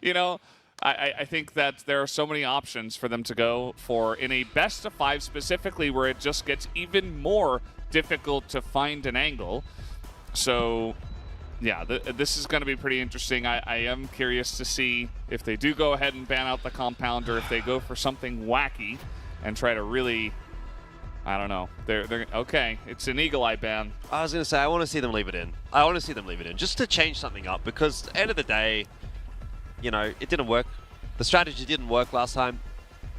you know, I think that there are so many options for them to go for in a best of 5 specifically, where it just gets even more difficult to find an angle. So, yeah, this is going to be pretty interesting. I am curious to see if they do go ahead and ban out the compound, or if they go for something wacky and try to really, I don't know. They're okay. It's an eagle eye ban. I was going to say, I want to see them leave it in. I want to see them leave it in just to change something up, because at the end of the day, you know, it didn't work. The strategy didn't work last time.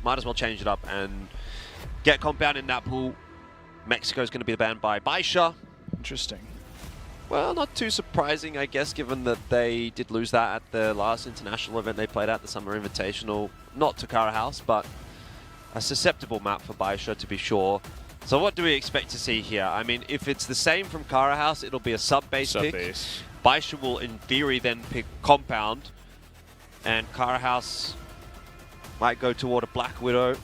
Might as well change it up and get compound in that pool. Mexico's going to be banned by BaiSha. Interesting. Well, not too surprising, I guess, given that they did lose that at the last international event they played at, the Summer Invitational. Not to Carahouse, but a susceptible map for BaiSha, to be sure. So what do we expect to see here? I mean, if it's the same from Carahouse, it'll be a sub-base pick. BaiSha will, in theory, then pick compound. And Carahouse might go toward a Black Widow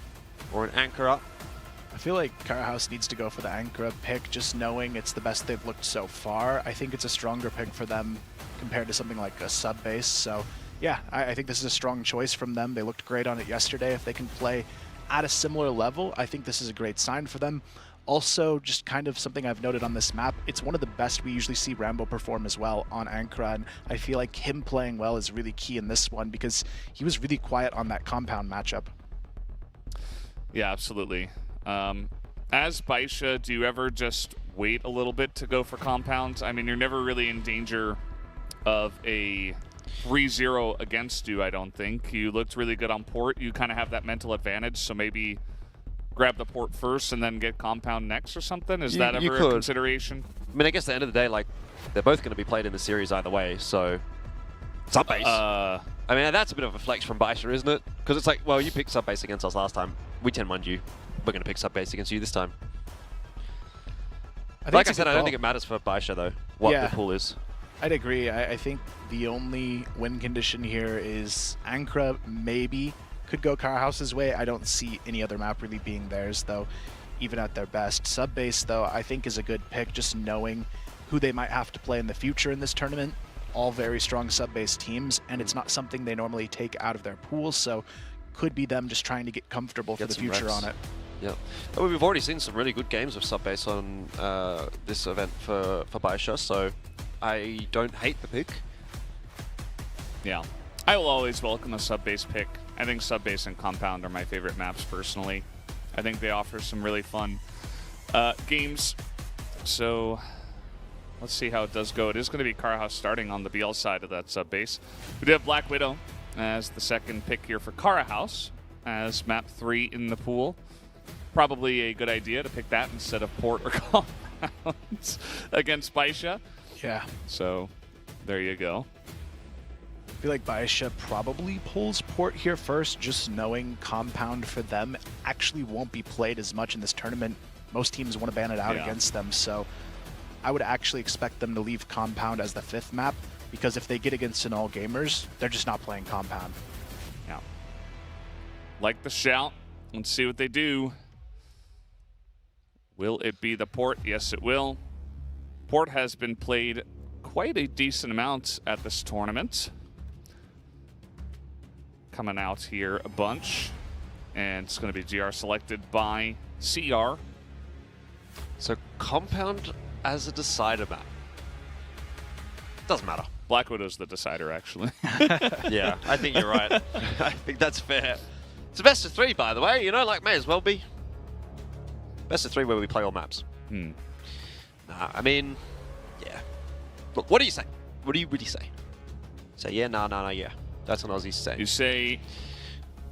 or an Ankara. I feel like Carahouse needs to go for the Ankara pick, just knowing it's the best they've looked so far. I think it's a stronger pick for them compared to something like a sub-base. So, yeah, I think this is a strong choice from them. They looked great on it yesterday. If they can play at a similar level, I think this is a great sign for them. Also, just kind of something I've noted on this map, it's one of the best we usually see Rambo perform as well on Ankara, and I feel like him playing well is really key in this one because he was really quiet on that compound matchup. Yeah, absolutely. As BaiSha, do you ever just wait a little bit to go for compounds? I mean, you're never really in danger of a 3-0 against you, I don't think. You looked really good on port. You kind of have that mental advantage, so maybe grab the port first and then get compound next or something? Is that ever a consideration? I mean, I guess at the end of the day, like, they're both going to be played in the series either way, so sub-base. I mean, that's a bit of a flex from BaiSha, isn't it? Because it's like, well, you picked sub-base against us last time. We 10-1'd you. We're going to pick sub-base against you this time. Like I said, I don't think it matters for BaiSha, though, what the pool is. I'd agree. I think the only win condition here is Ankara maybe could go Carahouse's way. I don't see any other map really being theirs, though, even at their best. Sub-base, though, I think is a good pick, just knowing who they might have to play in the future in this tournament. All very strong sub-base teams, and it's not something they normally take out of their pool, so could be them just trying to get comfortable for the future on it. Yeah, well, we've already seen some really good games of sub-base on this event for BaiSha, so I don't hate the pick. Yeah, I will always welcome a sub-base pick. I think sub-base and compound are my favorite maps personally. I think they offer some really fun games. So let's see how it does go. It is going to be Carahouse starting on the BL side of that sub-base. We do have Black Widow as the second pick here for Carahouse as map 3 in the pool. Probably a good idea to pick that instead of port or compounds against BaiSha. Yeah. So there you go. I feel like BaiSha probably pulls port here first, just knowing compound for them actually won't be played as much in this tournament. Most teams want to ban it out against them, so I would actually expect them to leave compound as the 5th map, because if they get against an all gamers, they're just not playing compound. Yeah. Like the shout. Let's see what they do. Will it be the port? Yes, it will. Port has been played quite a decent amount at this tournament. Coming out here a bunch. And it's going to be GR selected by CR. So compound as a decider map. Doesn't matter. Black Widow's the decider, actually. Yeah, I think you're right. I think that's fair. It's a best of 3, by the way. You know, like, may as well be. Best of 3 where we play all maps. Nah, I mean, yeah. Look, what do you say? What do you really say? Say yeah, nah, yeah. That's what Aussies say. You say,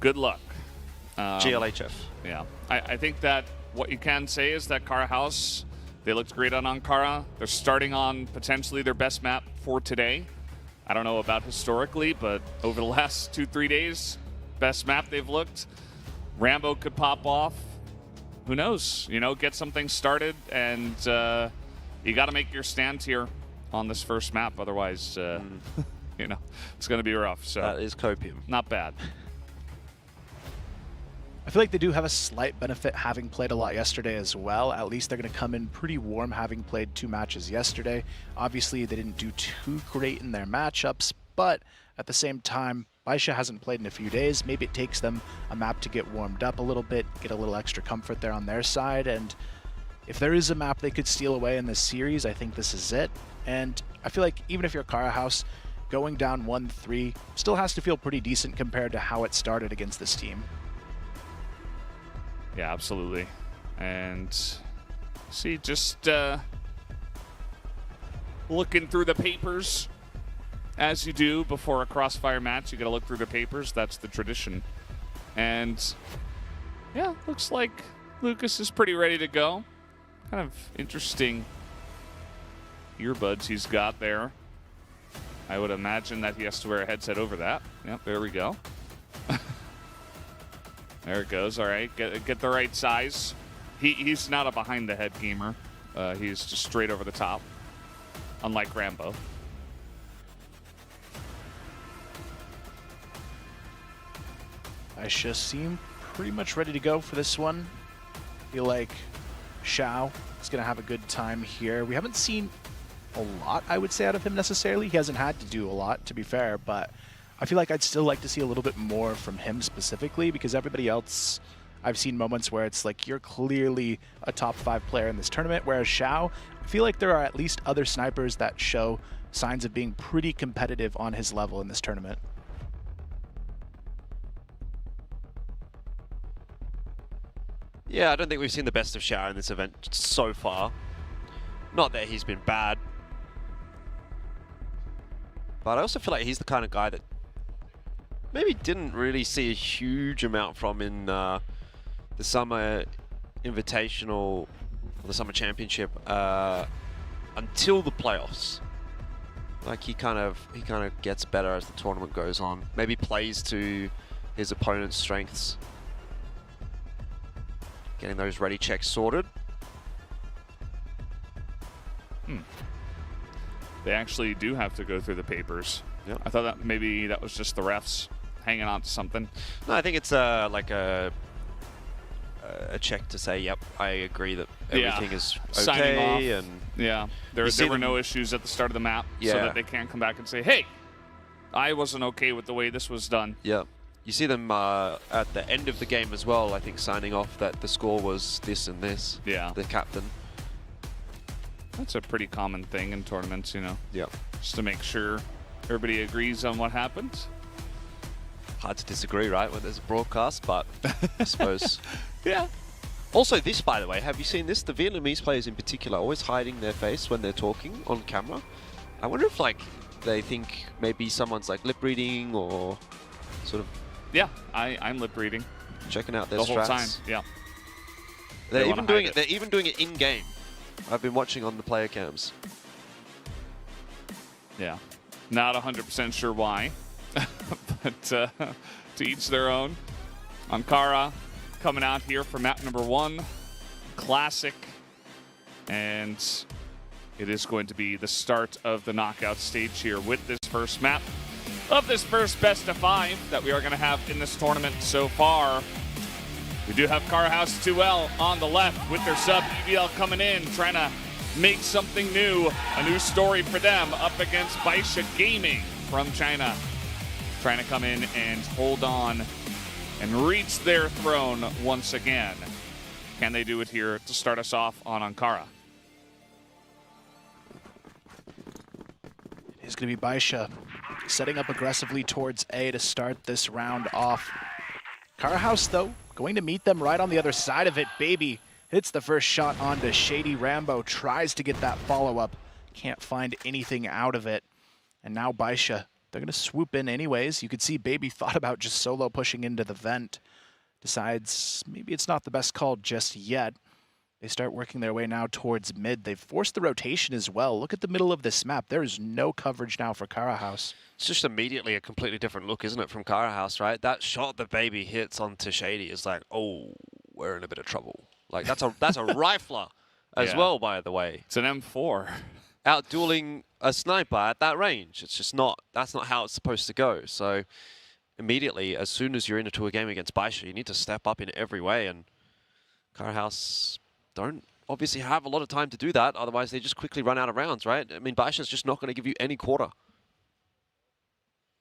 good luck. GLHF. Yeah. I think that what you can say is that Carahouse, they looked great on Ankara. They're starting on potentially their best map for today. I don't know about historically, but over the last 2-3 days, best map they've looked. Rambo could pop off. Who knows? You know, get something started, and you got to make your stand here on this first map. Otherwise, you know, it's going to be rough. So that is copium. Not bad. I feel like they do have a slight benefit having played a lot yesterday as well. At least they're going to come in pretty warm having played 2 matches yesterday. Obviously, they didn't do too great in their matchups, but at the same time, BaiSha hasn't played in a few days. Maybe it takes them a map to get warmed up a little bit, get a little extra comfort there on their side, and if there is a map they could steal away in this series, I think this is it. And I feel like even if you're Carahouse, going down 1-3 still has to feel pretty decent compared to how it started against this team. Yeah, absolutely. And see, just looking through the papers, as you do before a Crossfire match. You got to look through the papers. That's the tradition. And yeah, looks like Lucas is pretty ready to go. Kind of interesting earbuds he's got there. I would imagine that he has to wear a headset over that. Yep, there we go. There it goes. All right, get the right size. He's not a behind-the-head gamer. He's just straight over the top, unlike Rambo. BaiSha seem pretty much ready to go for this one. Feel like Xiao is going to have a good time here. We haven't seen a lot, I would say, out of him necessarily. He hasn't had to do a lot, to be fair, but I feel like I'd still like to see a little bit more from him specifically, because everybody else, I've seen moments where it's like you're clearly a top 5 player in this tournament, whereas Xiao, I feel like there are at least other snipers that show signs of being pretty competitive on his level in this tournament. Yeah, I don't think we've seen the best of Xiao in this event so far. Not that he's been bad, but I also feel like he's the kind of guy that maybe didn't really see a huge amount from in the Summer Invitational, or the Summer Championship, until the playoffs. Like he kind of gets better as the tournament goes on. Maybe plays to his opponent's strengths. Getting those ready checks sorted. They actually do have to go through the papers. Yep. I thought that maybe that was just the refs hanging on to something. No, I think it's like a check to say, yep, I agree that everything is okay. Signing off. And yeah, there were no issues at the start of the map, so that they can't come back and say, hey, I wasn't okay with the way this was done. Yeah. You see them at the end of the game as well, I think, signing off that the score was this and this. Yeah. The captain. That's a pretty common thing in tournaments, you know. Yep. Just to make sure everybody agrees on what happened. Hard to disagree, right, when there's a broadcast, but I suppose. Yeah. Also this, by the way, have you seen this? The Vietnamese players in particular always hiding their face when they're talking on camera. I wonder if, like, they think maybe someone's, like, lip reading or sort of... Yeah, I'm lip reading. Checking out their the strats. whole time, yeah. They're even doing it. They're even doing it in-game. I've been watching on the player cams. Yeah. Not 100% sure why, but to each their own. Ankara coming out here for map number 1. Classic. And it is going to be the start of the knockout stage here with this first map of this first best of 5 that we are going to have in this tournament so far. We do have Carahouse.2L on the left with their sub EVL coming in, trying to make something new, a new story for them up against BaiSha Gaming from China. Trying to come in and hold on and reach their throne once again. Can they do it here to start us off on Ankara? It's going to be BaiSha setting up aggressively towards A to start this round off. Carahouse, though, going to meet them right on the other side of it. Baby hits the first shot onto Shady. Rambo tries to get that follow-up. Can't find anything out of it. And now BaiSha, they're going to swoop in anyways. You could see Baby thought about just solo pushing into the vent. Decides maybe it's not the best call just yet. They start working their way now towards mid. They've forced the rotation as well. Look at the middle of this map. There is no coverage now for Carahouse. It's just immediately a completely different look, isn't it, from Carahouse, right? That shot that Baby hits onto Shady is like, oh, we're in a bit of trouble. Like, that's a rifler as well, by the way. It's an M4. Out-dueling a sniper at that range. It's just not, that's not how it's supposed to go. So immediately, as soon as you're into a game against BaiSha, you need to step up in every way. And Carahouse don't obviously have a lot of time to do that. Otherwise, they just quickly run out of rounds, right? I mean, BaiSha's just not going to give you any quarter.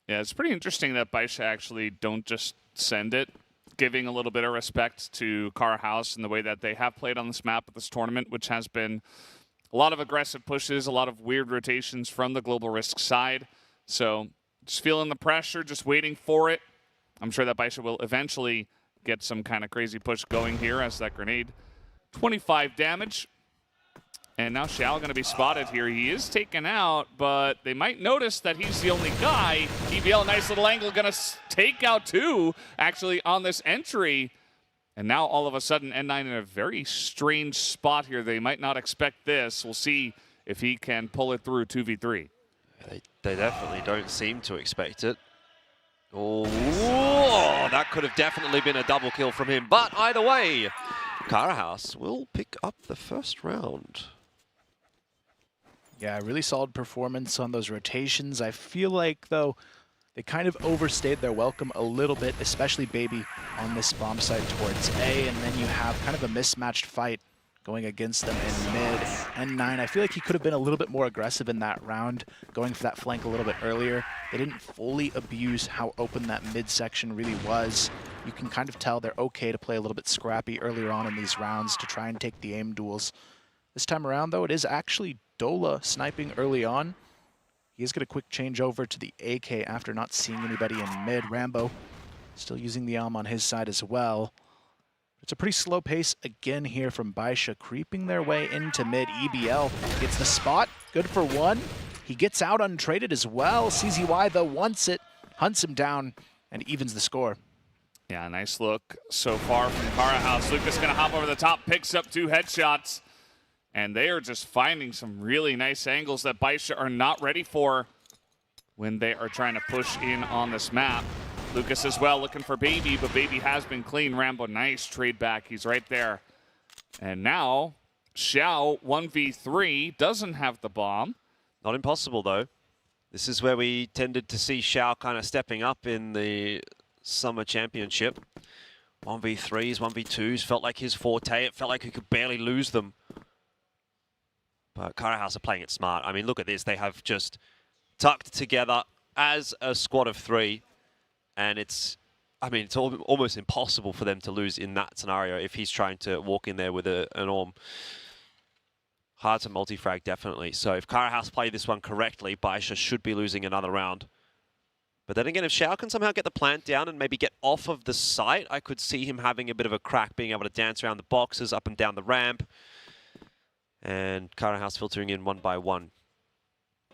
Yeah, it's pretty interesting that BaiSha actually don't just send it, giving a little bit of respect to Carahouse and the way that they have played on this map at this tournament, which has been a lot of aggressive pushes, a lot of weird rotations from the Global Risk side. So just feeling the pressure, just waiting for it. I'm sure that BaiSha will eventually get some kind of crazy push going here as that grenade. 25 damage. And now Xiao going to be spotted here. He is taken out, but they might notice that he's the only guy. EBL, nice little angle, going to take out 2 actually on this entry. And now all of a sudden, N9 in a very strange spot here. They might not expect this. We'll see if he can pull it through 2v3. They definitely don't seem to expect it. Oh, that could have definitely been a double kill from him. But either way, Carahouse will pick up the first round. Yeah, really solid performance on those rotations. I feel like, though, they kind of overstayed their welcome a little bit, especially Baby on this bomb site towards A, and then you have kind of a mismatched fight going against them in mid. N9, I feel like he could have been a little bit more aggressive in that round, going for that flank a little bit earlier. They didn't fully abuse how open that mid section really was. You can kind of tell they're okay to play a little bit scrappy earlier on in these rounds to try and take the aim duels. This time around, though, it is actually Dola sniping early on. He is going to quick change over to the AK after not seeing anybody in mid. Rambo still using the Elm on his side as well. It's a pretty slow pace again here from BaiSha, creeping their way into mid. EBL gets the spot, good for 1. He gets out untraded as well. CZY, though, wants it, hunts him down, and evens the score. Yeah, nice look so far from Carahouse. Lucas going to hop over the top, picks up 2 headshots. And they are just finding some really nice angles that BaiSha are not ready for when they are trying to push in on this map. Lucas as well looking for Baby, but Baby has been clean. Rambo, nice trade back. He's right there. And now, Xiao, 1v3, doesn't have the bomb. Not impossible, though. This is where we tended to see Xiao kind of stepping up in the Summer Championship. 1v3s, 1v2s, felt like his forte. It felt like he could barely lose them. But Carahouse are playing it smart. I mean, look at this. They have just tucked together as a squad of 3. And it's almost impossible for them to lose in that scenario if he's trying to walk in there with an Orm. Hard to multi-frag, definitely. So if Carahouse play this one correctly, BaiSha should be losing another round. But then again, if Xiao can somehow get the plant down and maybe get off of the site, I could see him having a bit of a crack, being able to dance around the boxes, up and down the ramp. And Carahouse filtering in 1 by 1.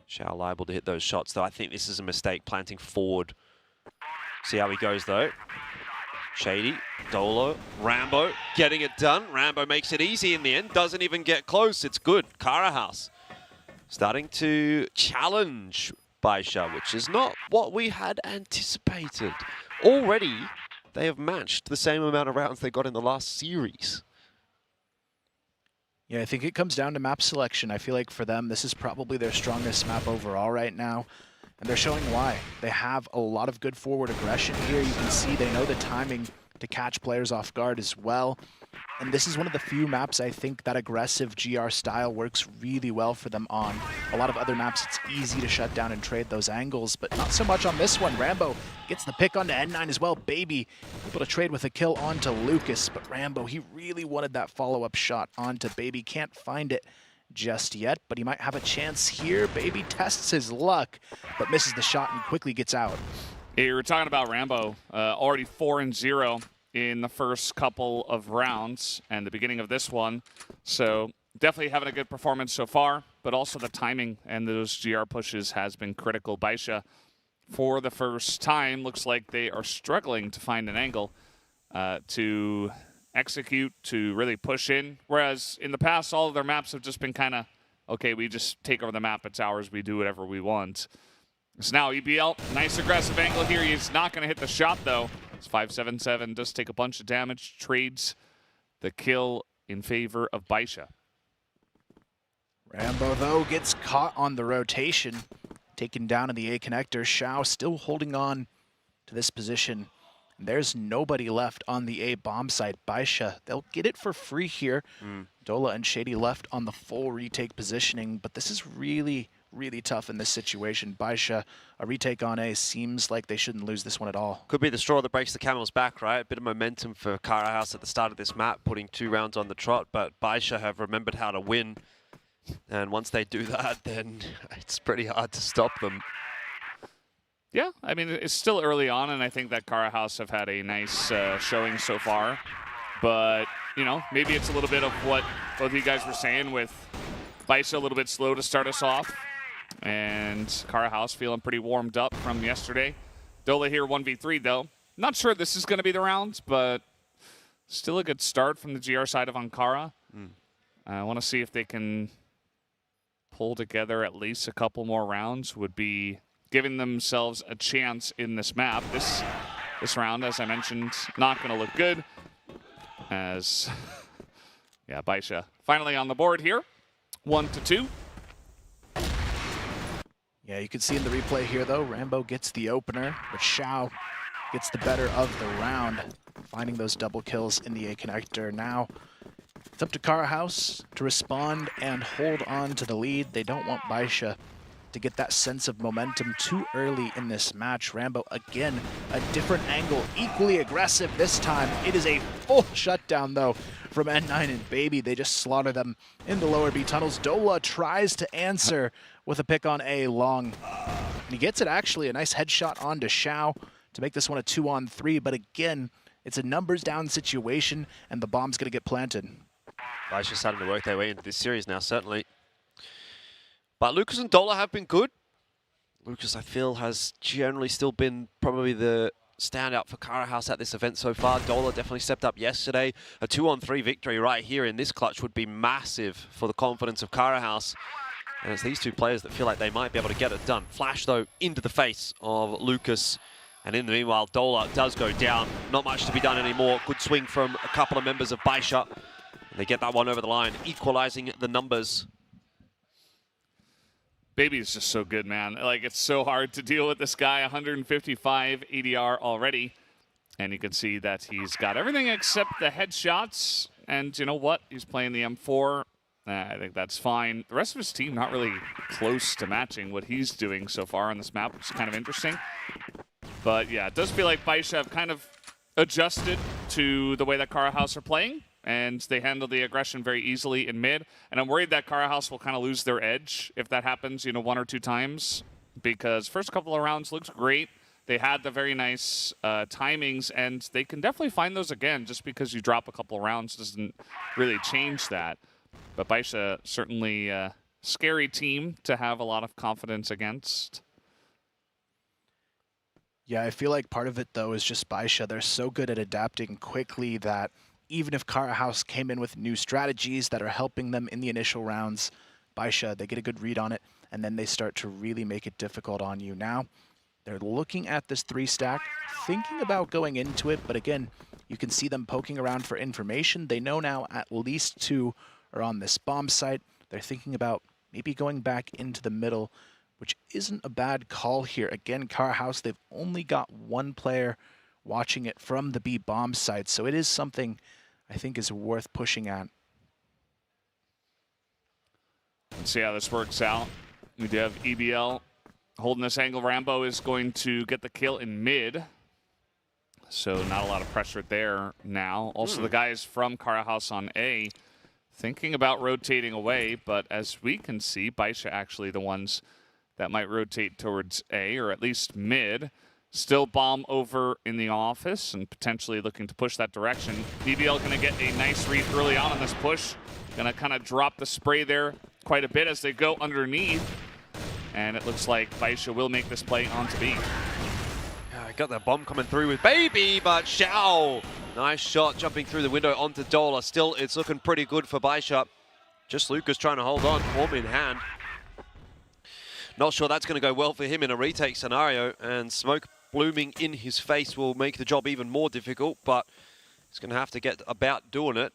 Xiao liable to hit those shots, though I think this is a mistake, planting forward. See how he goes, though. Shady, Dolo, Rambo, getting it done. Rambo makes it easy in the end, doesn't even get close. It's good. Carahouse starting to challenge BaiSha, which is not what we had anticipated. Already, they have matched the same amount of rounds they got in the last series. Yeah, I think it comes down to map selection. I feel like for them, this is probably their strongest map overall right now. And they're showing why. They have a lot of good forward aggression here. You can see they know the timing to catch players off guard as well. And this is one of the few maps I think that aggressive GR style works really well for them on. A lot of other maps, it's easy to shut down and trade those angles, but not so much on this one. Rambo gets the pick onto N9 as well. Baby able to trade with a kill onto Lucas, but Rambo, he really wanted that follow-up shot onto Baby. Can't find it just yet, but he might have a chance here. Baby tests his luck, but misses the shot and quickly gets out. Yeah, you were talking about Rambo, already 4-0 in the first couple of rounds and the beginning of this one. So definitely having a good performance so far, but also the timing and those GR pushes has been critical. BaiSha, for the first time, looks like they are struggling to find an angle to execute, to really push in. Whereas in the past, all of their maps have just been kind of, okay, we just take over the map, it's ours, we do whatever we want. So now EBL, nice aggressive angle here. He's not going to hit the shot, though. It's 577, does take a bunch of damage, trades the kill in favor of BaiSha. Rambo, though, gets caught on the rotation, taken down in the A connector. Xiao still holding on to this position. There's nobody left on the A bomb site. BaiSha, they'll get it for free here. Dola and Shady left on the full retake positioning, but this is really, really tough in this situation. BaiSha, a retake on A, seems like they shouldn't lose this one at all. Could be the straw that breaks the camel's back, right? A bit of momentum for Carahouse at the start of this map, putting 2 rounds on the trot, but BaiSha have remembered how to win. And once they do that, then it's pretty hard to stop them. Yeah, I mean, it's still early on, and I think that Carahouse have had a nice showing so far. But, you know, maybe it's a little bit of what both of you guys were saying with BaiSha a little bit slow to start us off, and Carahouse feeling pretty warmed up from yesterday. Dola here 1v3, though. Not sure this is going to be the round, but still a good start from the GR side of Ankara. I want to see if they can pull together at least a couple more rounds. Would be giving themselves a chance in this map. This round, as I mentioned, not going to look good. As, yeah, BaiSha finally on the board here. 1-2. Yeah, you can see in the replay here, though, Rambo gets the opener, but Xiao gets the better of the round, finding those double kills in the A connector. Now, it's up to Carahouse to respond and hold on to the lead. They don't want BaiSha to get that sense of momentum too early in this match. Rambo, again, a different angle, equally aggressive this time. It is a full shutdown, though, from N9 and Baby. They just slaughter them in the lower B tunnels. Dola tries to answer with a pick on A long. And he gets it, actually, a nice headshot onto Xiao to make this one a 2-on-3. But again, it's a numbers down situation, and the bomb's going to get planted. BaiSha starting to work their way into this series now, certainly. But Lucas and Dola have been good. Lucas, I feel, has generally still been probably the standout for Carahouse at this event so far. Dola definitely stepped up yesterday. A 2-on-3 victory right here in this clutch would be massive for the confidence of Carahouse. And it's these two players that feel like they might be able to get it done. Flash, though, into the face of Lucas. And in the meanwhile, Dola does go down. Not much to be done anymore. Good swing from a couple of members of BaiSha. And they get that one over the line, equalizing the numbers. Baby is just so good, man. Like, it's so hard to deal with this guy. 155 ADR already. And you can see that he's got everything except the headshots. And you know what? He's playing the M4. I think that's fine. The rest of his team not really close to matching what he's doing so far on this map, which is kind of interesting. But yeah, it does feel like BaiSha have kind of adjusted to the way that Carahouse are playing. And they handle the aggression very easily in mid. And I'm worried that Carahouse will kind of lose their edge if that happens, you know, 1 or 2 times. Because first couple of rounds looks great. They had the very nice timings, and they can definitely find those again. Just because you drop a couple of rounds doesn't really change that. But BaiSha, certainly a scary team to have a lot of confidence against. Yeah, I feel like part of it, though, is just BaiSha. They're so good at adapting quickly that even if Carahouse came in with new strategies that are helping them in the initial rounds, BaiSha, they get a good read on it, and then they start to really make it difficult on you. Now, they're looking at this 3-stack, thinking about going into it, but again, you can see them poking around for information. They know now at least 2 are on this bomb site. They're thinking about maybe going back into the middle, which isn't a bad call here. Again, Carahouse, they've only got 1 player watching it from the B bomb site, so it is something I think is worth pushing at. Let's see how this works out. We do have EBL holding this angle. Rambo is going to get the kill in mid. So not a lot of pressure there now. Also, the guys from Carahouse on A thinking about rotating away, but as we can see, BaiSha actually the ones that might rotate towards A, or at least mid. Still bomb over in the office and potentially looking to push that direction. EBL going to get a nice read early on this push. Going to kind of drop the spray there quite a bit as they go underneath. And it looks like BaiSha will make this play onto B. Yeah, I got that bomb coming through with Baby, but Xiao. Nice shot jumping through the window onto Dola. Still, it's looking pretty good for BaiSha. Just Lucas trying to hold on, form in hand. Not sure that's going to go well for him in a retake scenario, and smoke blooming in his face will make the job even more difficult, but he's going to have to get about doing it,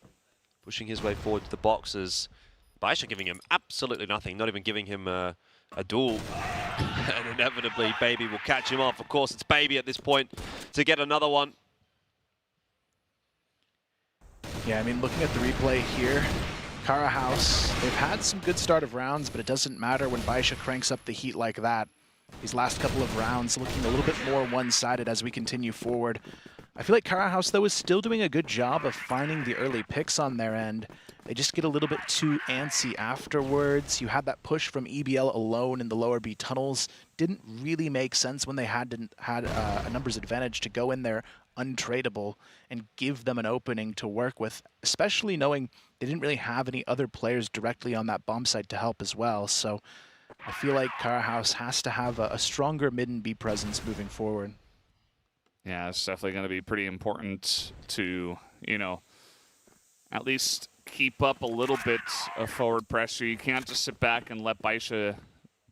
pushing his way forward to the boxes. BaiSha giving him absolutely nothing, not even giving him a duel. And inevitably, Baby will catch him off. Of course, it's Baby at this point to get another one. Yeah, I mean, looking at the replay here, Carahouse, they've had some good start of rounds, but it doesn't matter when BaiSha cranks up the heat like that. These last couple of rounds looking a little bit more one-sided as we continue forward. I feel like Carahouse, though, is still doing a good job of finding the early picks on their end. They just get a little bit too antsy afterwards. You had that push from EBL alone in the lower B tunnels. Didn't really make sense when they had a numbers advantage to go in there untradeable and give them an opening to work with, especially knowing they didn't really have any other players directly on that bomb site to help as well. So I feel like Carahouse has to have a stronger mid and B presence moving forward. Yeah, it's definitely going to be pretty important to, you know, at least keep up a little bit of forward pressure. You can't just sit back and let BaiSha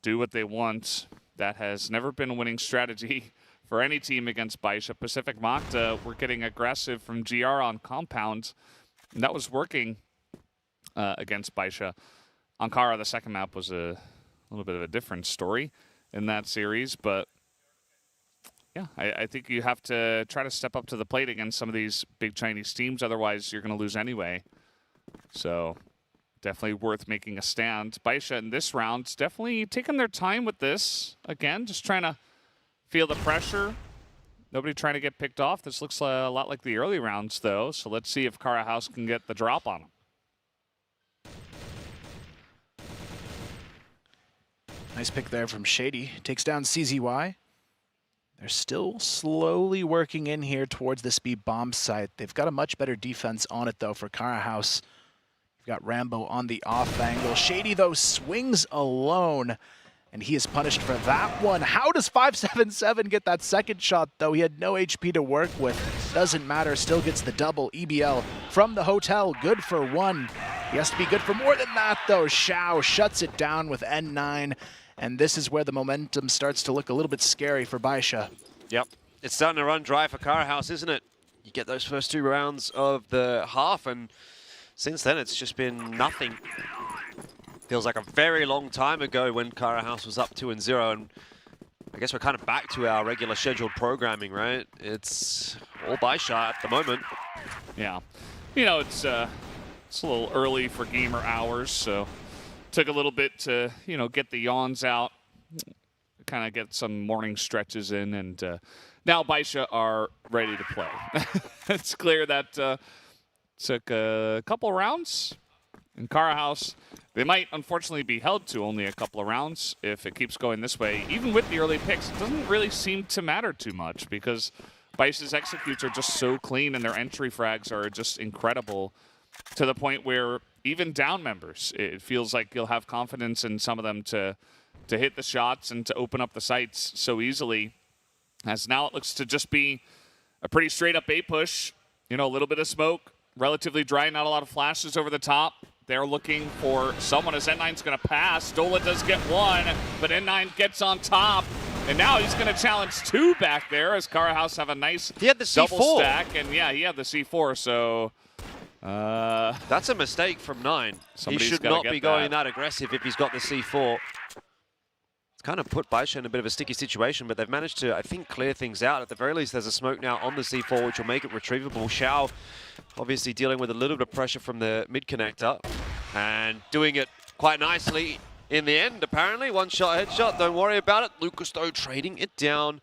do what they want. That has never been a winning strategy for any team against BaiSha. Pacific Makta were getting aggressive from GR on compound, and that was working against BaiSha. Ankara, the second map, was a little bit of a different story in that series, but yeah, I think you have to try to step up to the plate against some of these big Chinese teams. Otherwise, you're going to lose anyway. So definitely worth making a stand. BaiSha in this round definitely taking their time with this. Again, just trying to feel the pressure. Nobody trying to get picked off. This looks a lot like the early rounds, though. So let's see if Carahouse can get the drop on them. Nice pick there from Shady. Takes down CZY. They're still slowly working in here towards this B bomb site. They've got a much better defense on it, though, for Carahouse. You've got Rambo on the off angle. Shady, though, swings alone, and he is punished for that one. How does 577 get that second shot, though? He had no HP to work with. Doesn't matter, still gets the double. EBL from the hotel, good for one. He has to be good for more than that, though. Shao shuts it down with N9. And this is where the momentum starts to look a little bit scary for BaiSha. Yep. It's starting to run dry for Carahouse, isn't it? You get those first 2 rounds of the half, and since then it's just been nothing. Feels like a very long time ago when Carahouse was up 2-0, and I guess we're kind of back to our regular scheduled programming, right? It's all BaiSha at the moment. Yeah. You know, it's a little early for gamer hours, so took a little bit to, you know, get the yawns out, kind of get some morning stretches in, and now BaiSha are ready to play. It's clear that took a couple rounds. In Carahouse, they might unfortunately be held to only a couple of rounds if it keeps going this way. Even with the early picks, it doesn't really seem to matter too much because BaiSha's executes are just so clean and their entry frags are just incredible, to the point where even down members, it feels like you'll have confidence in some of them to hit the shots and to open up the sights so easily. As now it looks to just be a pretty straight up A push, you know, a little bit of smoke, relatively dry, not a lot of flashes over the top. They're looking for someone as N9's going to pass. Dola does get one, but N9 gets on top. And now he's going to challenge 2 back there as Carahouse have a nice He had the C4. double stack. And yeah, he had the C4, so that's a mistake from 9. He should not be going that aggressive if he's got the C4. It's kind of put BaiSha in a bit of a sticky situation, but they've managed to, I think, clear things out. At the very least, there's a smoke now on the C4, which will make it retrievable. Shao obviously dealing with a little bit of pressure from the mid connector and doing it quite nicely in the end, apparently. One shot headshot, don't worry about it. Lucas, though, trading it down.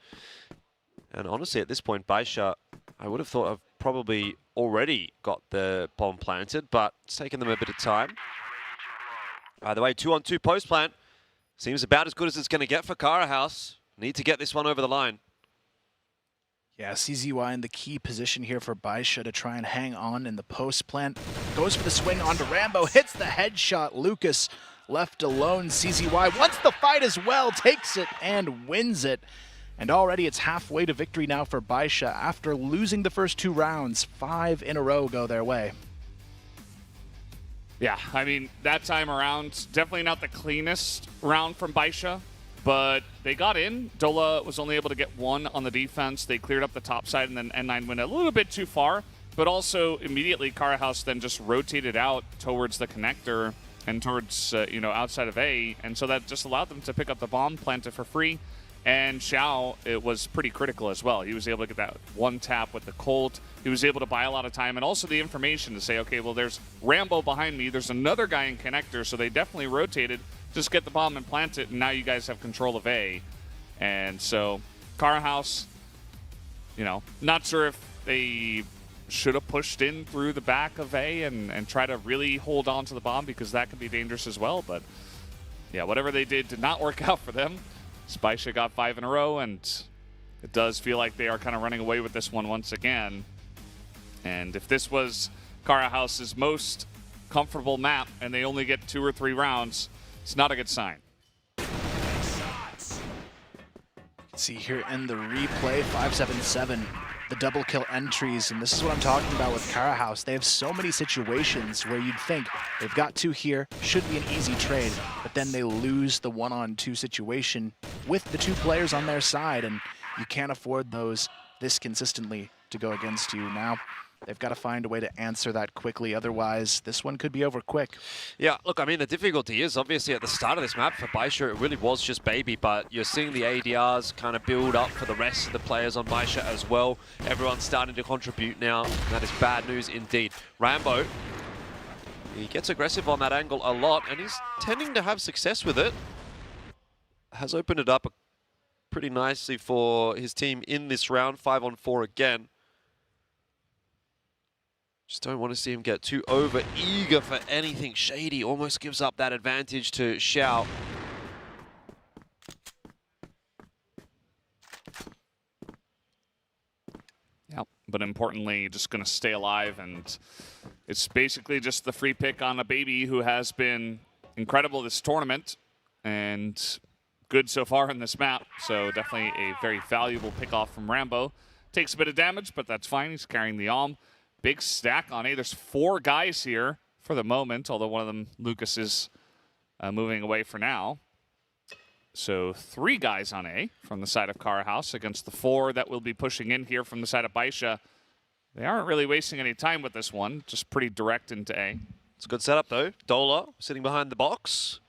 And honestly, at this point, BaiSha, I would have thought of probably already got the bomb planted, but it's taken them a bit of time. Either way, 2-on-2 post plant. Seems about as good as it's going to get for Carahouse. Need to get this one over the line. Yeah, CZY in the key position here for BaiSha to try and hang on in the post plant. Goes for the swing onto Rambo, hits the headshot. Lucas left alone. CZY wants the fight as well, takes it and wins it. And already it's halfway to victory now for BaiSha after losing the first 2 rounds. 5 in a row go their way. Yeah, I mean, that time around, definitely not the cleanest round from BaiSha, but they got in. Dola was only able to get 1 on the defense. They cleared up the top side, and then N9 went a little bit too far, but also immediately Carahouse then just rotated out towards the connector and towards, you know, outside of A, and so that just allowed them to pick up the bomb, plant it for free, And Xiao, it was pretty critical as well. He was able to get that one tap with the Colt. He was able to buy a lot of time, and also the information to say, okay, well, there's Rambo behind me. There's another guy in connector, so they definitely rotated. Just get the bomb and plant it, and now you guys have control of A. And so Carahouse, you know, not sure if they should have pushed in through the back of A and try to really hold on to the bomb, because that could be dangerous as well. But, yeah, whatever they did not work out for them. BaiSha got 5 in a row, and it does feel like they are kind of running away with this one once again. And if this was Carahouse's most comfortable map and they only get 2 or 3 rounds, it's not a good sign. See here in the replay, 577, the double kill entries, and this is what I'm talking about with Carahouse. They have so many situations where you'd think they've got 2 here, should be an easy trade, but then they lose the 1-on-2 situation with the 2 players on their side, and you can't afford those this consistently to go against you. Now, they've got to find a way to answer that quickly, otherwise this one could be over quick. Yeah, look, I mean, the difficulty is obviously at the start of this map for BaiSha, it really was just Baby, but you're seeing the ADRs kind of build up for the rest of the players on BaiSha as well. Everyone's starting to contribute now. That is bad news indeed. Rambo, he gets aggressive on that angle a lot, and he's tending to have success with it. Has opened it up pretty nicely for his team in this round, 5-on-4 again. Just don't want to see him get too over eager for anything shady. Almost gives up that advantage to Xiao. Yep, but importantly, just going to stay alive, and it's basically just the free pick on a Baby who has been incredible this tournament and good so far in this map. So definitely a very valuable pick off from Rambo. Takes a bit of damage, but that's fine. He's carrying the Alm. Big stack on A. There's 4 guys here for the moment, although one of them, Lucas, is moving away for now. So 3 guys on A from the side of Carahouse against the 4 that will be pushing in here from the side of BaiSha. They aren't really wasting any time with this one, just pretty direct into A. It's a good setup, though. Dola sitting behind the box.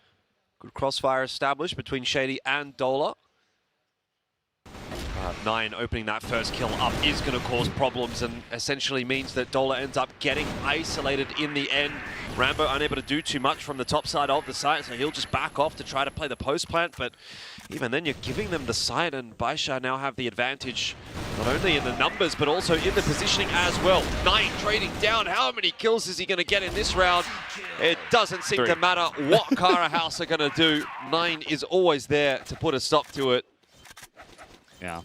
Good crossfire established between Shady and Dola. 9 opening that first kill up is going to cause problems and essentially means that Dola ends up getting isolated in the end. Rambo unable to do too much from the top side of the site, so he'll just back off to try to play the post plant, but even then you're giving them the site, and BaiSha now have the advantage not only in the numbers but also in the positioning as well. 9 trading down. How many kills is he going to get in this round? It doesn't seem 3 to matter what Carahouse are going to do. 9 is always there to put a stop to it. Yeah,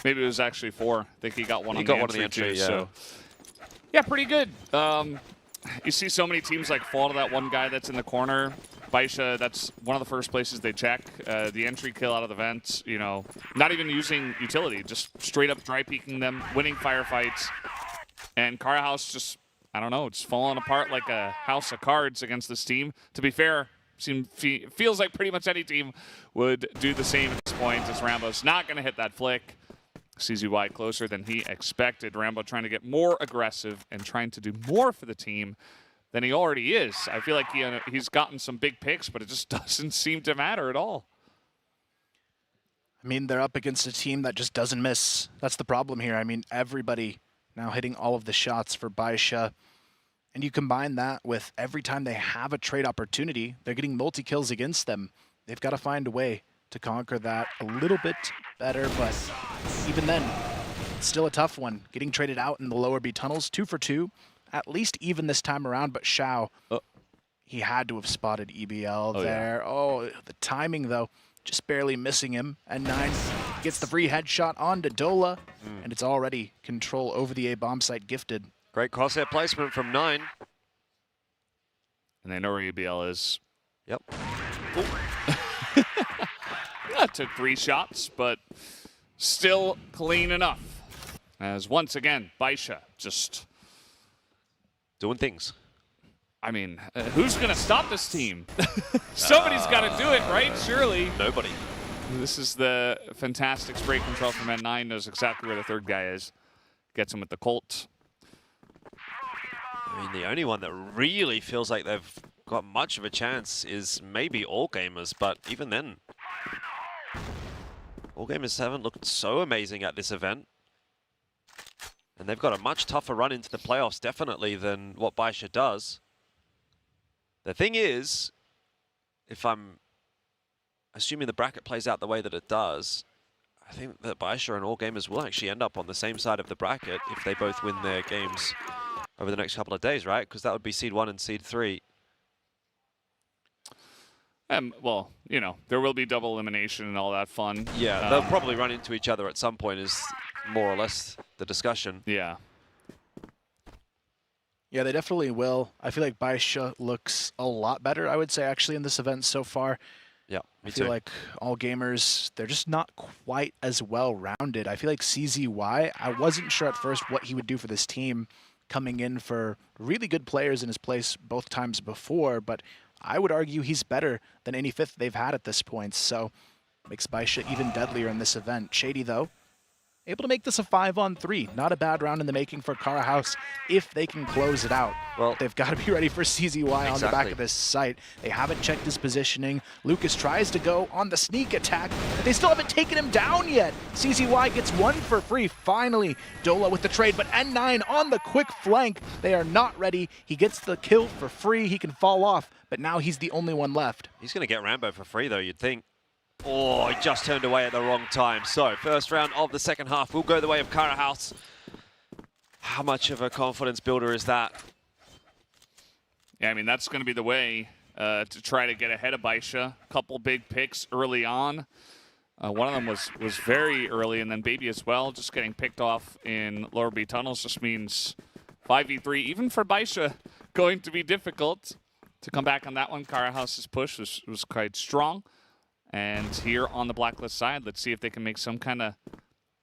maybe it was actually 4. I think he got one on the entry too. Yeah. So, yeah, pretty good. You see so many teams like fall to that one guy that's in the corner. BaiSha, that's one of the first places they check. The entry kill out of the vents, you know, not even using utility, just straight up dry peeking them, winning firefights. And Carahouse just, I don't know, just falling apart like a house of cards against this team. To be fair, feels like pretty much any team would do the same at this point, as Rambo's not going to hit that flick. CZY closer than he expected. Rambo trying to get more aggressive and trying to do more for the team than he already is. I feel like he's gotten some big picks, but it just doesn't seem to matter at all. I mean, they're up against a team that just doesn't miss. That's the problem here. I mean, everybody now hitting all of the shots for BaiSha. And you combine that with every time they have a trade opportunity, they're getting multi-kills against them. They've got to find a way to conquer that a little bit better, but even then, it's still a tough one. Getting traded out in the lower B tunnels, 2 for 2, at least even this time around, but Xiao, he had to have spotted EBL there. Yeah. Oh, the timing though, just barely missing him, and 9 gets the free headshot onto Dola, and it's already control over the A bomb site gifted. Great crosshair placement from 9. And they know where EBL is. Yep. That took 3 shots, but still clean enough. As once again, BaiSha just doing things. I mean, who's going to stop this team? Somebody's got to do it, right? Surely. Nobody. This is the fantastic spray control from N9. Knows exactly where the 3rd guy is. Gets him with the Colt. I mean, the only one that really feels like they've got much of a chance is maybe All Gamers, but even then, All Gamers haven't looked so amazing at this event. And they've got a much tougher run into the playoffs, definitely, than what BaiSha does. The thing is, if I'm assuming the bracket plays out the way that it does, I think that BaiSha and All Gamers will actually end up on the same side of the bracket if they both win their games over the next couple of days, right? Because that would be Seed 1 and Seed 3. Well, you know, there will be double elimination and all that fun. Yeah, they'll probably run into each other at some point is more or less the discussion. Yeah. Yeah, they definitely will. I feel like BaiSha looks a lot better, I would say, actually, in this event so far. Yeah, I feel like All Gamers, they're just not quite as well-rounded. I feel like CZY, I wasn't sure at first what he would do for this team, coming in for really good players in his place both times before, but I would argue he's better than any fifth they've had at this point, so makes BaiSha even deadlier in this event. Shady, though, able to make this a 5-on-3. Not a bad round in the making for Carahouse if they can close it out. Well, they've got to be ready for CZY on the back of this site. They haven't checked his positioning. Lucas tries to go on the sneak attack, but they still haven't taken him down yet. CZY gets one for free. Finally, Dola with the trade, but N9 on the quick flank. They are not ready. He gets the kill for free. He can fall off, but now he's the only one left. He's going to get Rambo for free, though, you'd think. Oh, he just turned away at the wrong time. So, first round of the second half will go the way of Carahouse. How much of a confidence builder is that? Yeah, I mean, that's going to be the way to try to get ahead of BaiSha. Couple big picks early on. One of them was very early, and then Baby as well. Just getting picked off in lower B tunnels just means 5v3, even for BaiSha, going to be difficult to come back on that one. Carahouse's push was quite strong. And here on the Blacklist side, let's see if they can make some kind of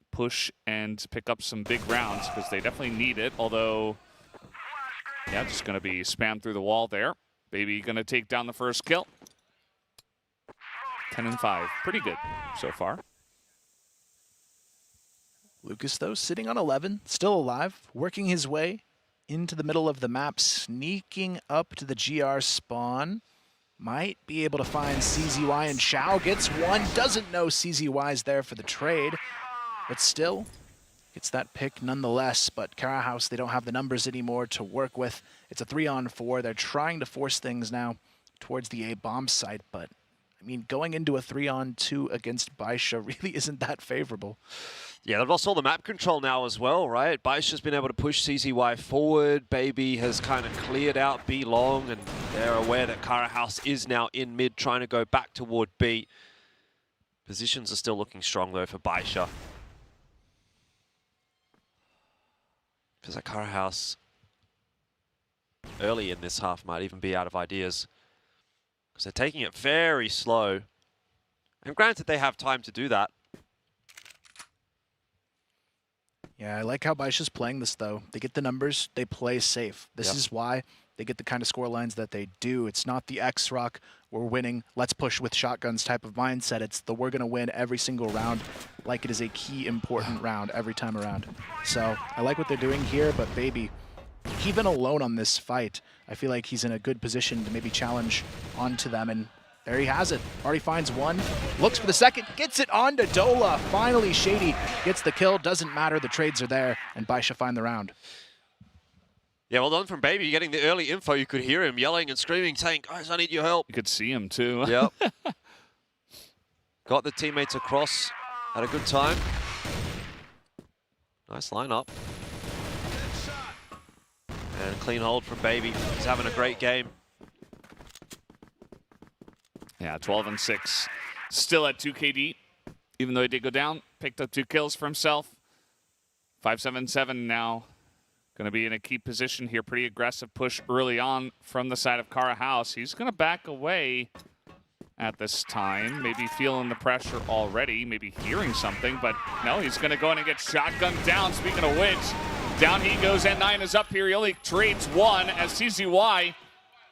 push and pick up some big rounds, because they definitely need it. Although, yeah, just going to be spammed through the wall there. Baby going to take down the first kill. 10-5. Pretty good so far. Lucas, though, sitting on 11, still alive, working his way into the middle of the map, sneaking up to the GR spawn. Might be able to find CZY, and Xiao gets one. Doesn't know CZY's there for the trade, but still gets that pick nonetheless. But Carahouse, they don't have the numbers anymore to work with. It's a 3-on-4. They're trying to force things now towards the A-bomb site, but I mean, going into a 3-on-2 against BaiSha really isn't that favorable. Yeah, they've lost all the map control now as well, right? BaiSha's been able to push CZY forward. Baby has kind of cleared out B long, and they're aware that Carahouse is now in mid, trying to go back toward B. Positions are still looking strong, though, for BaiSha. Feels like Carahouse early in this half might even be out of ideas, because they're taking it very slow. And granted, they have time to do that. Yeah, I like how BaiSha's playing this, though. They get the numbers, they play safe. This is why they get the kind of score lines that they do. It's not the X-Rock, we're winning, let's push with shotguns type of mindset. It's the we're going to win every single round like it is a key important round every time around. So I like what they're doing here, but Baby, even alone on this fight, I feel like he's in a good position to maybe challenge onto them, and there he has it. Already finds one, looks for the second, gets it onto Dola. Finally, Shady gets the kill. Doesn't matter, the trades are there, and BaiSha find the round. Yeah, well done from Baby, getting the early info. You could hear him yelling and screaming, saying, guys, I need your help. You could see him too. Yep. Got the teammates across at a good time. Nice lineup. And clean hold from Baby. He's having a great game. Yeah, 12-6. Still at 2 KD, even though he did go down. Picked up 2 kills for himself. 5-7-7 now. Going to be in a key position here. Pretty aggressive push early on from the side of Carahouse. He's going to back away at this time. Maybe feeling the pressure already. Maybe hearing something. But no, he's going to go in and get shotgunned down. Speaking of which, down he goes. N9 is up here. He only trades one as CZY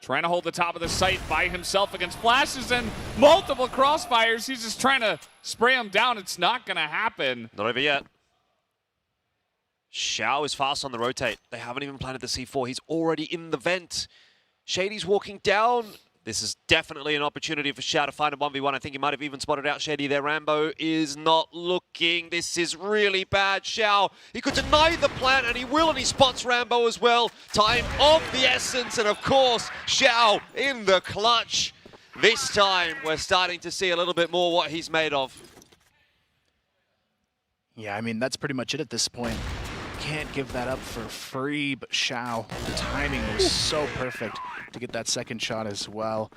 trying to hold the top of the site by himself against flashes and multiple crossfires. He's just trying to spray him down. It's not going to happen. Not over yet. Xiao is fast on the rotate. They haven't even planted the C4. He's already in the vent. Shady's walking down. This is definitely an opportunity for Xiao to find a 1v1. I think he might have even spotted out Shady there. Rambo is not looking. This is really bad. Xiao, he could deny the plant, and he will, and he spots Rambo as well. Time of the essence, and of course, Xiao in the clutch. This time, we're starting to see a little bit more what he's made of. Yeah, I mean, that's pretty much it at this point. Can't give that up for free, but Xiao, the timing was so perfect to get that second shot as well.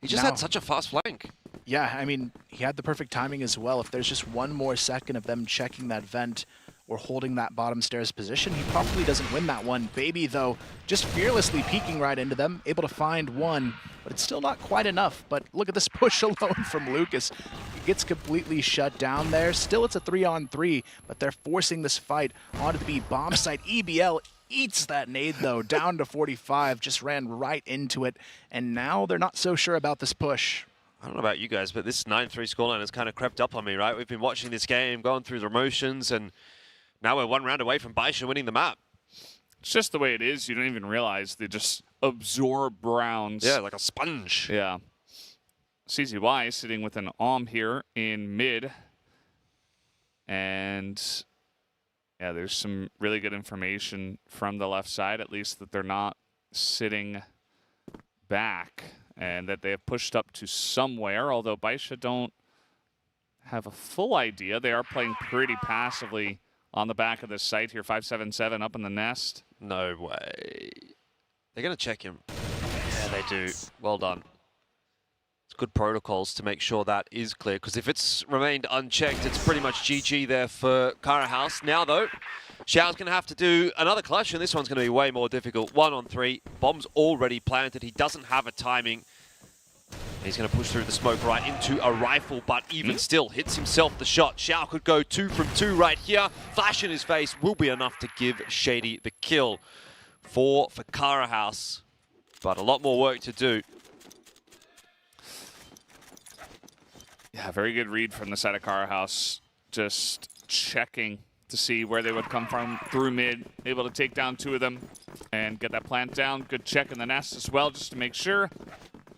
He just had such a fast flank. Yeah, I mean, he had the perfect timing as well. If there's just one more second of them checking that vent or holding that bottom stairs position, he probably doesn't win that one. Baby, though, just fearlessly peeking right into them, able to find one, but it's still not quite enough. But look at this push alone from Lucas. He gets completely shut down there. Still, it's a 3-on-3, but they're forcing this fight onto the B bomb site. EBL eats that nade, though, down to 45, just ran right into it, and now they're not so sure about this push. I don't know about you guys, but this 9-3 scoreline has kind of crept up on me, right? We've been watching this game, going through the motions, and now we're one round away from BaiSha winning the map. It's just the way it is. You don't even realize they just absorb rounds. Yeah, like a sponge. Yeah. CZY sitting with an AWM here in mid. And yeah, there's some really good information from the left side, at least that they're not sitting back and that they have pushed up to somewhere, although BaiSha don't have a full idea. They are playing pretty passively on the back of this site here. 577 up in the nest. No way. They're going to check him. Yeah, they do. Well done. It's good protocols to make sure that is clear, because if it's remained unchecked, it's pretty much GG there for Carahouse. Now, though, Xiao's going to have to do another clutch, and this one's going to be way more difficult. 1-on-3. Bomb's already planted. He doesn't have a timing. He's going to push through the smoke right into a rifle, but even still hits himself the shot. Xiao could go 2 from 2 right here. Flash in his face will be enough to give Shady the kill. 4 for Carahouse, but a lot more work to do. Yeah, very good read from the side of Carahouse. Just checking to see where they would come from through mid. Able to take down 2 of them and get that plant down. Good check in the nest as well, just to make sure.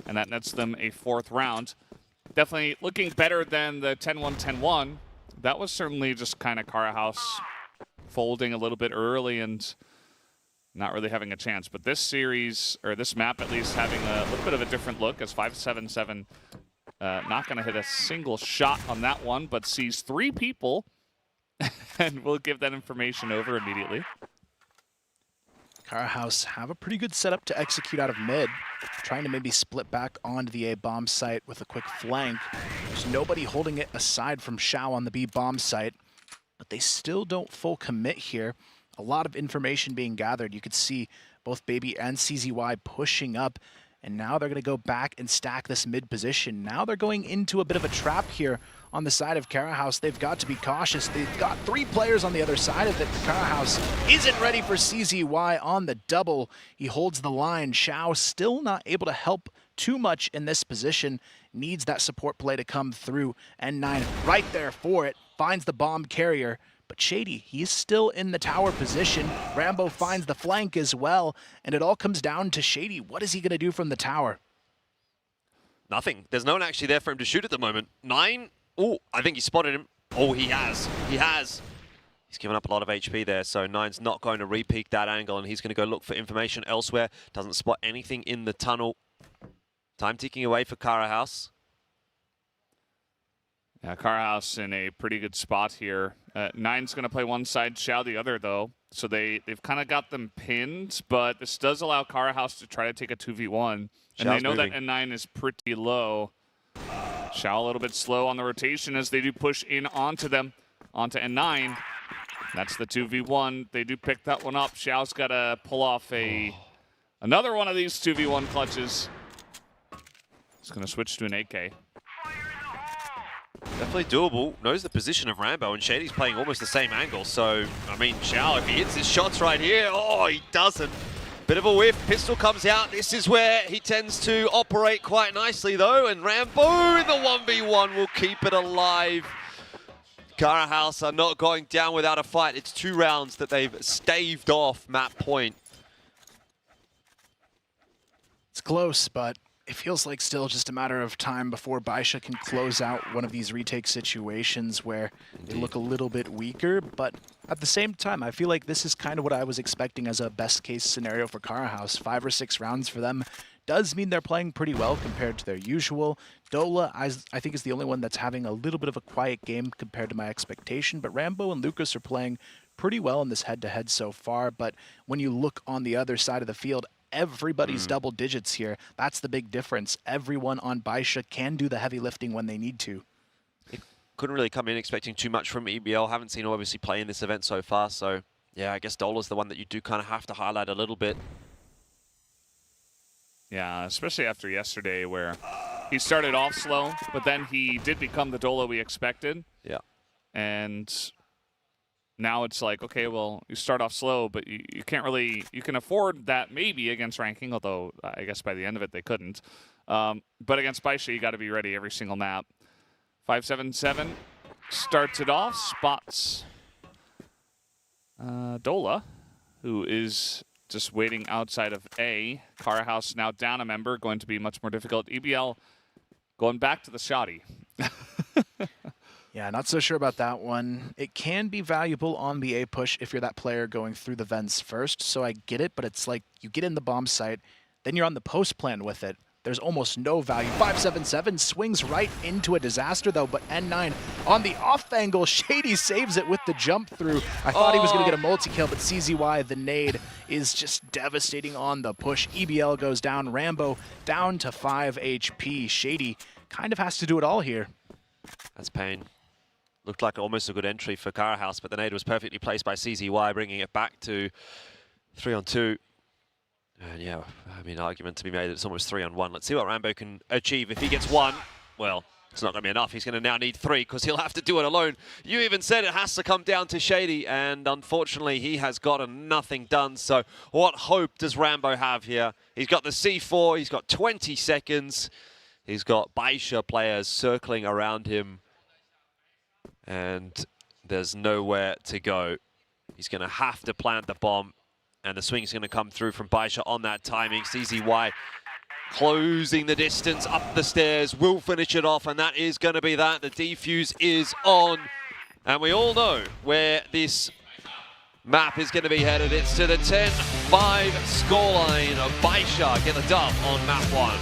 And that nets them a 4th round. Definitely looking better than the 10-1, 10-1. That was certainly just kind of Carahouse folding a little bit early and not really having a chance. But this series, or this map at least, having a little bit of a different look as 577 not going to hit a single shot on that one, but sees 3 people and we'll give that information over immediately. Carahouse have a pretty good setup to execute out of mid, trying to maybe split back onto the A bomb site with a quick flank. There's nobody holding it aside from Xiao on the B bomb site, but they still don't full commit here. A lot of information being gathered. You could see both Baby and CZY pushing up, and now they're going to go back and stack this mid position. Now they're going into a bit of a trap here on the side of Carahouse. They've got to be cautious. They've got 3 players on the other side of it. Carahouse isn't ready for CZY on the double. He holds the line. Xiao still not able to help too much in this position. Needs that support play to come through. N9 right there for it. Finds the bomb carrier. But Shady, he's still in the tower position. Rambo finds the flank as well. And it all comes down to Shady. What is he going to do from the tower? Nothing. There's no one actually there for him to shoot at the moment. 9. Oh, I think he spotted him. Oh, he has. He has. He's given up a lot of HP there, so 9's not going to re-peek that angle, and he's going to go look for information elsewhere. Doesn't spot anything in the tunnel. Time ticking away for Carahouse. Yeah, Carahouse in a pretty good spot here. 9's going to play one side, Xiao the other, though. So they've kind of got them pinned, but this does allow Carahouse to try to take a 2v1. And they know that N9 is pretty low. Xiao a little bit slow on the rotation as they do push in onto them, onto N9. That's the 2v1. They do pick that one up. Xiao's got to pull off another one of these 2v1 clutches. He's going to switch to an AK. Definitely doable. Knows the position of Rambo, and Shady's playing almost the same angle. So, I mean, Xiao, if he hits his shots right here, oh, he doesn't. Bit of a whiff. Pistol comes out. This is where he tends to operate quite nicely, though. And Rambo in the 1v1 will keep it alive. Carahouse are not going down without a fight. It's 2 rounds that they've staved off map point. It's close, but It feels like still just a matter of time before BaiSha can close out one of these retake situations where they look a little bit weaker, but at the same time, I feel like this is kind of what I was expecting as a best-case scenario for Carahouse. 5 or 6 rounds for them does mean they're playing pretty well compared to their usual. Dola, I think, is the only one that's having a little bit of a quiet game compared to my expectation, but Rambo and Lucas are playing pretty well in this head-to-head so far, but when you look on the other side of the field, everybody's double digits here. That's the big difference. Everyone on BaiSha can do the heavy lifting when they need to. Couldn't really come in expecting too much from EBL. Haven't seen obviously play in this event so far, so yeah, I guess Dola's the one that you do kind of have to highlight a little bit. Yeah, especially after yesterday where he started off slow, but then he did become the Dola we expected. Yeah. And now it's like, okay, well, you start off slow, but you can't really, you can afford that maybe against ranking, although I guess by the end of it they couldn't. But against BaiSha, you got to be ready every single map. 577 starts it off, spots Dola, who is just waiting outside of A. Carahouse now down a member, going to be much more difficult. EBL going back to the shoddy. Yeah, not so sure about that one. It can be valuable on the A push if you're that player going through the vents first, so I get it, but it's like you get in the bomb site, then you're on the post plan with it. There's almost no value. 577 swings right into a disaster, though, but N9 on the off angle. Shady saves it with the jump through. I thought he was going to get a multi-kill, but CZY, the nade, is just devastating on the push. EBL goes down. Rambo down to 5 HP. Shady kind of has to do it all here. That's pain. Looked like almost a good entry for Carahouse, but the nade was perfectly placed by CZY, bringing it back to 3-on-2. And yeah, I mean, argument to be made that it's almost 3-on-1. Let's see what Rambo can achieve. If he gets 1, well, it's not going to be enough. He's going to now need 3 because he'll have to do it alone. You even said it has to come down to Shady, and unfortunately, he has gotten nothing done. So what hope does Rambo have here? He's got the C4, he's got 20 seconds. He's got BaiSha players circling around him, and there's nowhere to go. He's going to have to plant the bomb, and the swing's going to come through from BaiSha on that timing. CZY closing the distance up the stairs, will finish it off, and that is going to be that. The defuse is on, and we all know where this map is going to be headed. It's to the 10-5 scoreline of BaiSha. Get the dub on map 1.